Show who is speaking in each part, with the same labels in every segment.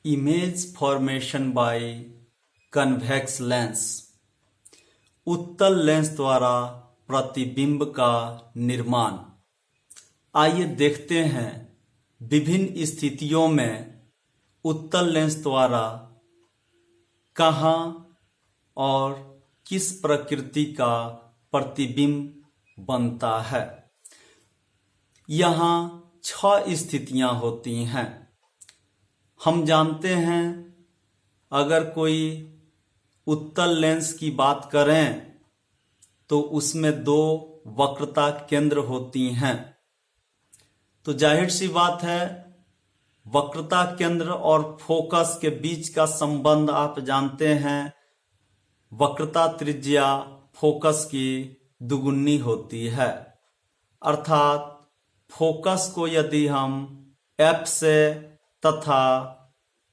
Speaker 1: Image formation by convex lens. उत्तल lens द्वारा प्रतिबिंब का निर्माण। आइए देखते हैं विभिन्न स्थितियों में उत्तल लेंस द्वारा कहाँ और किस प्रकृति का प्रतिबिंब बनता है। यहाँ 6 स्थितियां होती हैं। हम जानते हैं अगर कोई उत्तल लेंस की बात करें तो उसमें 2 वक्रता केंद्र होती हैं। तो जाहिर सी बात है वक्रता केंद्र और फोकस के बीच का संबंध आप जानते हैं। वक्रता त्रिज्या फोकस की दुगुनी होती है, अर्थात फोकस को यदि हम F से तथा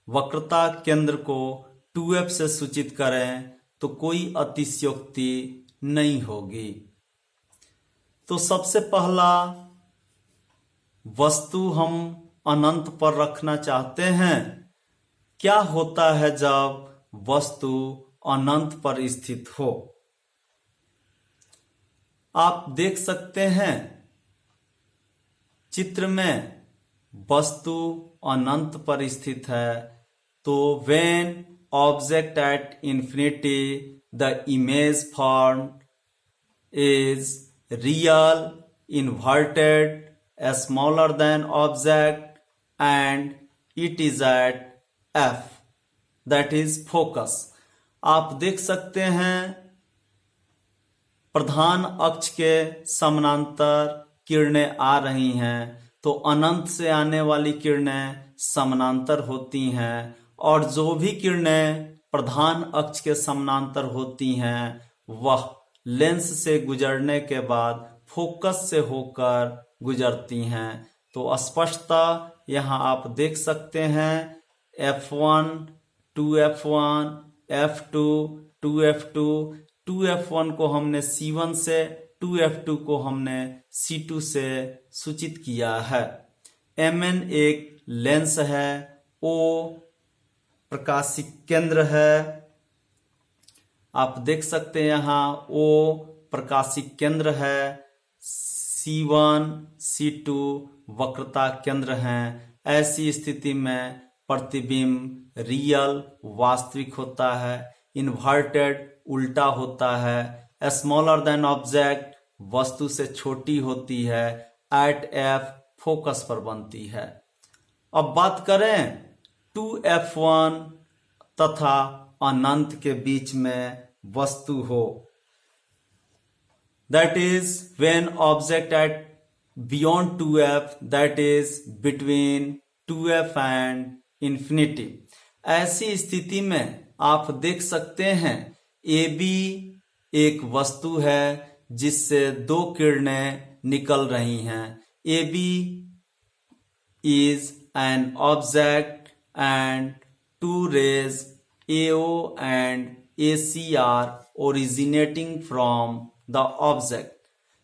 Speaker 1: वक्रता केंद्र को 2F से सूचित करें तो कोई अतिशयोक्ति नहीं होगी। तो सबसे पहला वस्तु हम अनंत पर रखना चाहते हैं। क्या होता है जब वस्तु अनंत पर स्थित हो? आप देख सकते हैं चित्र में वस्तु अनंत पर स्थित है। तो when object at infinity the image formed is real, inverted, smaller than object and it is at F, that is focus। आप देख सकते हैं प्रधान अक्ष के समानांतर किरणें आ रही हैं। तो अनंत से आने वाली किरणें समानांतर होती हैं और जो भी किरणें प्रधान अक्ष के समानांतर होती हैं वह लेंस से गुजरने के बाद फोकस से होकर गुजरती हैं। तो स्पष्टतः यहाँ आप देख सकते हैं F1, 2F1, F2, 2F2, 2F1 को हमने C1 से, 2F2 को हमने C2 से सूचित किया है। Mn एक लेंस है, O प्रकाशिक केंद्र है। आप देख सकते हैं यहाँ O प्रकाशिक केंद्र है, C1, C2 वक्रता केंद्र हैं। ऐसी स्थिति में प्रतिबिंब रियल वास्तविक होता है, इन्वर्टेड उल्टा होता है, स्मॉलर देन ऑब्जेक्ट वस्तु से छोटी होती है, एट F फोकस पर बनती है। अब बात करें 2F1 तथा अनंत के बीच में वस्तु हो, that is when object at beyond 2F, that is between 2F and infinity। ऐसी स्थिति में आप देख सकते हैं AB एक वस्तु है जिससे 2 किरणें निकल रही हैं। AB is an object and 2 rays AO and AC are originating from the object.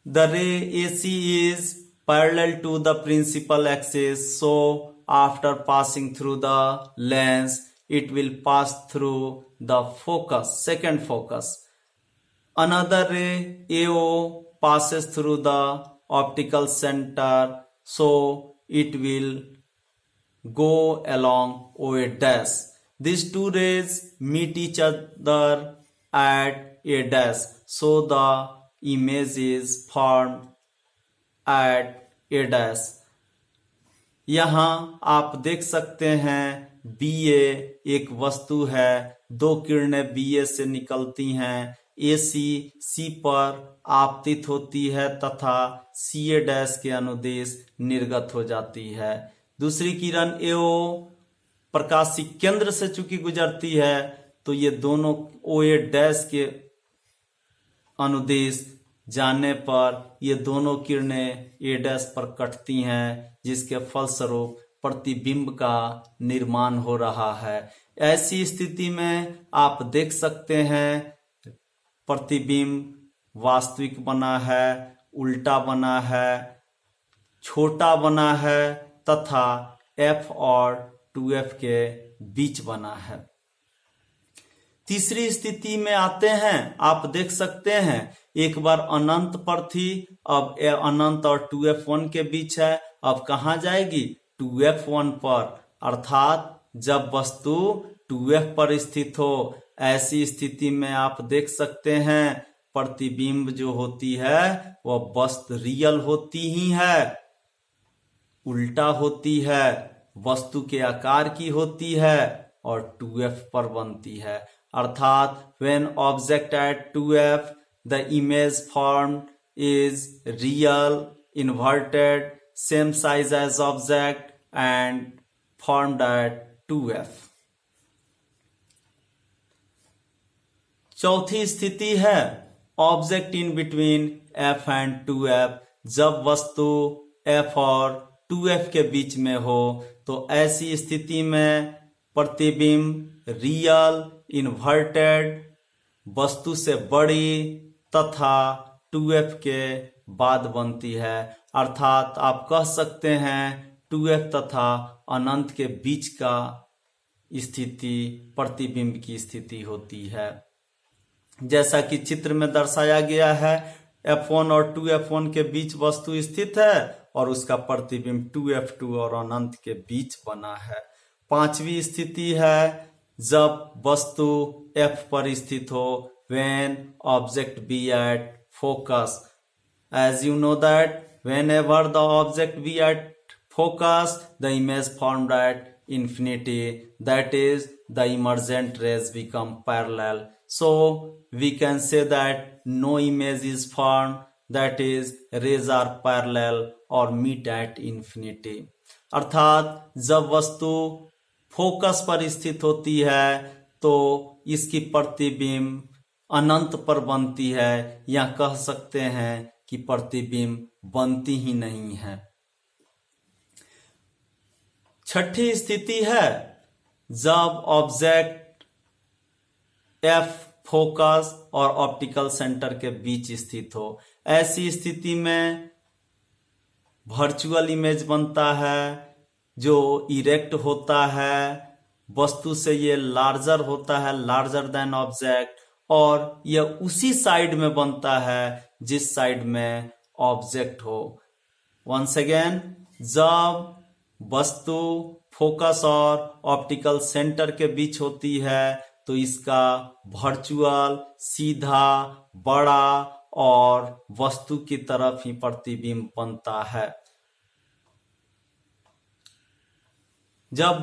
Speaker 1: The ray AC is parallel to the principal axis, so after passing through the lens, it will pass through the focus, second focus. Another ray AO passes through the optical center, so it will go along OA dash. These 2 rays meet each other at A dash, so the image is formed at A dash। यहाँ आप देख सकते हैं BA एक वस्तु है, 2 किरणें BA से निकलती हैं, AC C पर आपतित होती है तथा CA डैश के अनुदेश निर्गत हो जाती है। दूसरी किरण AO प्रकाशिक केंद्र से चूंकि गुजरती है तो ये दोनों OA डैश के अनुदेश जाने पर ये दोनों किरणें A डैश पर कटती हैं, जिसके फलस्वरूप प्रतिबिंब का निर्माण हो रहा है। ऐसी स्थिति में आप देख सकते हैं प्रतिबिंब वास्तविक बना है, उल्टा बना है, छोटा बना है तथा F और 2f के बीच बना है। तीसरी स्थिति में आते हैं, आप देख सकते हैं एक बार अनंत पर थी, अब अनंत और 2f1 के बीच है, अब कहाँ जाएगी 2f1 पर, अर्थात जब वस्तु 2f पर स्थित हो। ऐसी स्थिति में आप देख सकते हैं प्रतिबिंब जो होती है वह वस्तु रियल होती ही है, उल्टा होती है, वस्तु के आकार की होती है और 2f पर बनती है। अर्थात when object at 2f the image formed is real, inverted, same size as object and formed at 2f। चौथी स्थिति है object in between f and 2f, जब वस्तु f और 2f के बीच में हो तो ऐसी स्थिति में प्रतिबिंब रियल, इन्वर्टेड, वस्तु से बड़ी तथा 2f के बाद बनती है। अर्थात आप कह सकते हैं 2f तथा अनंत के बीच का स्थिति प्रतिबिंब की स्थिति होती है। जैसा कि चित्र में दर्शाया गया है, f1 और 2f1 के बीच वस्तु स्थित है और उसका प्रतिबिंब 2f2 और अनंत के बीच बना है। पांचवी स्थिति है जब वस्तु f पर स्थित हो, when object be at focus। As you know that whenever the object be at focus, the image formed at infinity, that is the emergent rays become parallel, so we can say that no image is formed, that is rays are parallel or meet at infinity। अर्थात जब वस्तु focus पर स्थित होती है तो इसकी प्रतिबिंब अनंत पर बनती है, या कह सकते हैं कि प्रतिबिंब बनती ही नहीं है। छठी स्थिति है जब ऑब्जेक्ट f फोकस और ऑप्टिकल सेंटर के बीच स्थित हो। ऐसी स्थिति में वर्चुअल इमेज बनता है जो इरेक्ट होता है, वस्तु से ये लार्जर होता है, लार्जर देन ऑब्जेक्ट, और यह उसी साइड में बनता है जिस साइड में ऑब्जेक्ट हो। वंस अगेन, जब वस्तु फोकस और ऑप्टिकल सेंटर के बीच होती है तो इसका वर्चुअल, सीधा, बड़ा और वस्तु की तरफ ही प्रतिबिंब बनता है। जब